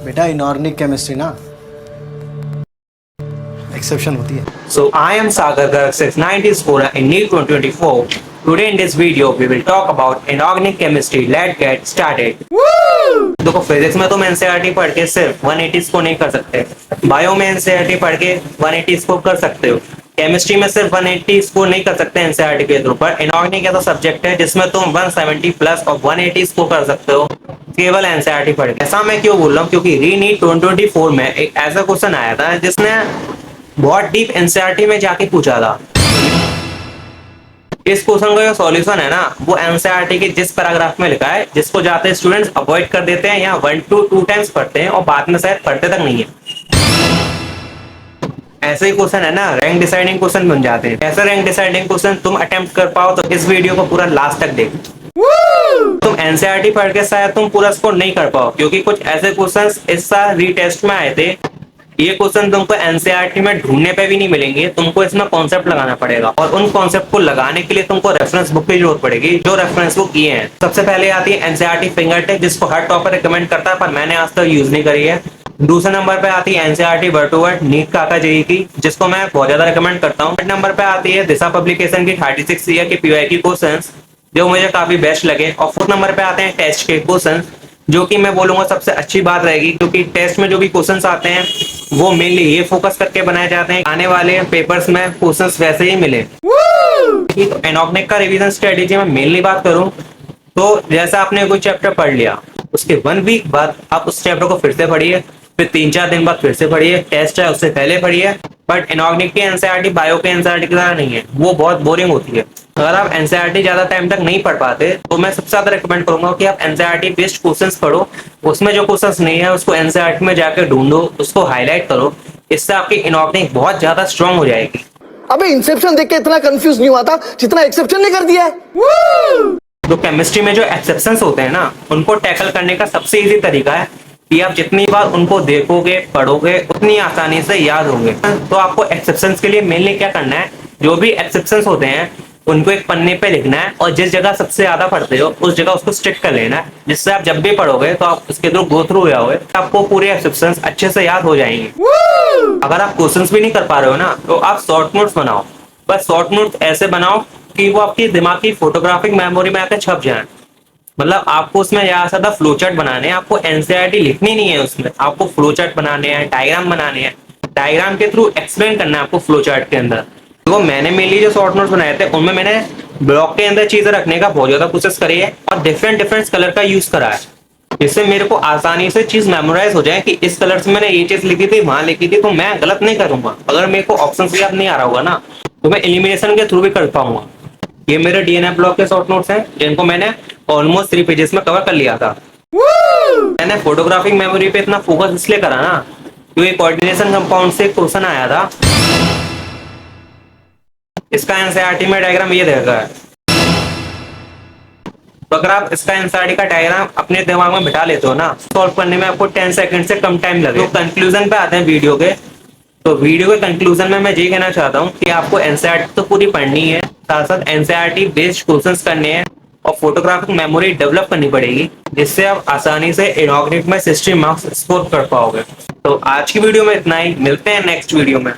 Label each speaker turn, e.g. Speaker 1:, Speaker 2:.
Speaker 1: बेटा inorganic chemistry ना exception होती है।
Speaker 2: So I am Sagar Garg 690 scorer in NEET 2024. Today in this video we will talk about inorganic chemistry. Let's get started. देखो physics में तुम NCERT पढ़ के सिर्फ 180 स्कोर नहीं कर सकते। बायो में एनसीईआरटी पढ़ के 180 स्कोर कर सकते हो। केमिस्ट्री में सिर्फ 180 स्कोर नहीं कर सकते एनसीईआरटी के थ्रू पर। इनऑर्गेनिक ऐसा सब्जेक्ट है जिसमें तुम 170 प्लस और 180 स्कोर कर सकते हो केवल एनसीईआरटी पढ़ के। ऐसा मैं क्यों बोल रहा हूँ, क्योंकि री नीट 2024 में एक ऐसा क्वेश्चन आया था जिसने बहुत डीप एनसीईआरटी में जाके पूछा था। इस क्वेश्चन का जो सॉल्यूशन है ना, वो एनसीईआरटी के जिस पैराग्राफ में लिखा है, जिसको जाते स्टूडेंट्स अवॉइड कर देते हैं या 1 to 2 टाइम्स पढ़ते हैं और बाद में शायद पढ़ते तक नहीं है। ऐसे ही क्वेश्चन है ना, रैंक डिसाइडिंग क्वेश्चन बन जाते हैं। ऐसा रैंक डिसाइडिंग क्वेश्चन तुम अटेम्प्ट कर पाओ तो इस वीडियो को पूरा लास्ट तक देखो। तुम एनसीईआरटी पढ़ के शायद तुम पूरा स्कोर नहीं कर पाओ, क्योंकि कुछ ऐसे क्वेश्चंस इस साल रीटेस्ट में आए थे। ये क्वेश्चन तुमको एनसीईआरटी में ढूंढने पे भी नहीं मिलेंगे, तुमको इसमें कॉन्सेप्ट लगाना पड़ेगा और उन कॉन्सेप्ट को लगाने के लिए तुमको रेफरेंस बुक की जरूरत पड़ेगी, जो रेफरेंस बुक ये है। सबसे पहले आती है एनसीईआरटी फिंगर टिप, जिसको हर टॉपर रिकमेंड करता है पर मैंने आज तक यूज नहीं करी है। दूसरे नंबर पे आती है NCERT word to word NEET काका जेई की, जिसको मैं बहुत ज्यादा रिकमेंड करता हूँ। थर्ड नंबर पे आती है दिशा पब्लिकेशन की 36 ईयर के पीवाईक्यू की क्वेश्चंस, जो मुझे काफी बेस्ट लगे। और फोर्थ नंबर पे आते हैं टेस्ट के क्वेश्चन, जो कि मैं बोलूंगा सबसे अच्छी बात रहेगी, क्योंकि टेस्ट में जो भी क्वेश्चंस आते हैं वो मेनली ये फोकस करके बनाए जाते हैं आने वाले पेपर्स में क्वेश्चंस वैसे ही मिले। तो इनऑर्गेनिक का रिवीजन स्ट्रेटेजी में मेनली बात करूं तो जैसा आपने कोई चैप्टर पढ़ लिया, उसके 1 वीक बाद आप उस चैप्टर को फिर से पढ़िए, फिर 3-4 दिन बाद फिर से पढ़िए। टेस्ट है उससे पहले पढ़िए। बट इनऑर्गेनिक की एनसीईआरटी बायो के एनसीईआरटी की तरह नहीं है, वो बहुत बोरिंग होती है। अगर आप एनसीईआरटी ज्यादा टाइम तक नहीं पढ़ पाते तो मैं सबसे ज्यादा रिकमेंड करूंगा कि आप एनसीईआरटी बेस्ड क्वेश्चंस पढ़ो। उसमें जो क्वेश्चंस नहीं है उसको एनसीईआरटी में जाकर ढूंढो, उसको हाईलाइट करो। इससे आपकी इनऑर्गेनिक बहुत ज्यादा स्ट्रांग हो जाएगी।
Speaker 3: अबे इंसेप्शन देख के इतना कंफ्यूज नहीं हुआ था जितना एक्सेप्शन ने कर दिया है।
Speaker 2: तो केमिस्ट्री में जो एक्सेप्शंस होते हैं ना, उनको टैकल करने का सबसे इजी तरीका है कि आप जितनी बार उनको देखोगे पढ़ोगे उतनी आसानी से याद होंगे। तो आपको एक्सेप्शंस के लिए मेनली क्या करना है, जो भी एक्सेप्शंस होते हैं उनको एक पन्ने पे लिखना है और जिस जगह सबसे ज्यादा पढ़ते हो उस जगह उसको स्टिक कर लेना है, जिससे आप जब भी पढ़ोगे तो आप उसके थ्रू गो थ्रू जाओगे, आपको पूरे एक्सेप्शंस अच्छे से याद हो जाएंगे। अगर आप क्वेश्चंस भी नहीं कर पा रहे हो ना, तो आप शॉर्ट नोट्स बनाओ। बस शॉर्ट नोट्स ऐसे बनाओ कि वो आपकी दिमाग की फोटोग्राफिक मेमोरी में आकर छप जाए। मतलब आपको उसमें ज्यादा फ्लो चार्ट बनाने हैं, आपको एनसीईआरटी लिखनी नहीं है, उसमें आपको फ्लो चार्ट बनाने हैं, डायग्राम बनाने हैं। डायग्राम के थ्रू एक्सप्लेन करना है आपको फ्लो चार्ट के अंदर। तो मैंने मेनली जो शॉर्ट नोट्स बनाए थे उनमें मैंने ब्लॉक के अंदर चीजें रखने का बहुत ज्यादा कोशिश करी है और डिफरेंट डिफरेंट कलर का यूज करा है, जिससे मेरे को आसानी से चीज मेमोराइज हो जाए कि इस कलर से मैंने ये चीज लिखी थी, वहां लिखी थी, तो मैं गलत नहीं करूंगा। अगर मेरे को ऑप्शन याद नहीं आ रहा होगा ना, तो मैं एलिमिनेशन के थ्रू भी कर पाऊंगा। ये मेरे डीएनए ब्लॉक के शॉर्ट नोट्स हैं, जिनको मैंने ऑलमोस्ट 3 पेजेस में कवर कर लिया था। मैंने फोटोग्राफिक मेमोरी पे इतना फोकस इसलिए करा ना, क्योंकि कोऑर्डिनेशन कंपाउंड से क्वेश्चन आया था। इसका एनसीईआरटी में डायग्राम ये देखा है। तो अगर आप इसका एनसीईआरटी का डायग्राम अपने दिमाग में बिठा लेते हो ना, सॉल्व करने में आपको 10 सेकंड से कम टाइम लगे। तो कंक्लूजन पे आते हैं वीडियो के। तो वीडियो के कंक्लूजन में मैं ये कहना चाहता हूँ कि आपको एनसीईआरटी तो पूरी पढ़नी है, साथ साथ एनसीईआरटी बेस्ड क्वेश्चंस करने हैं और फोटोग्राफिक मेमोरी डेवलप करनी पड़ेगी, जिससे आप आसानी से इनऑर्गेनिक में 60 मार्क्स स्कोर कर पाओगे। तो आज की वीडियो में इतना ही, मिलते हैं नेक्स्ट वीडियो में।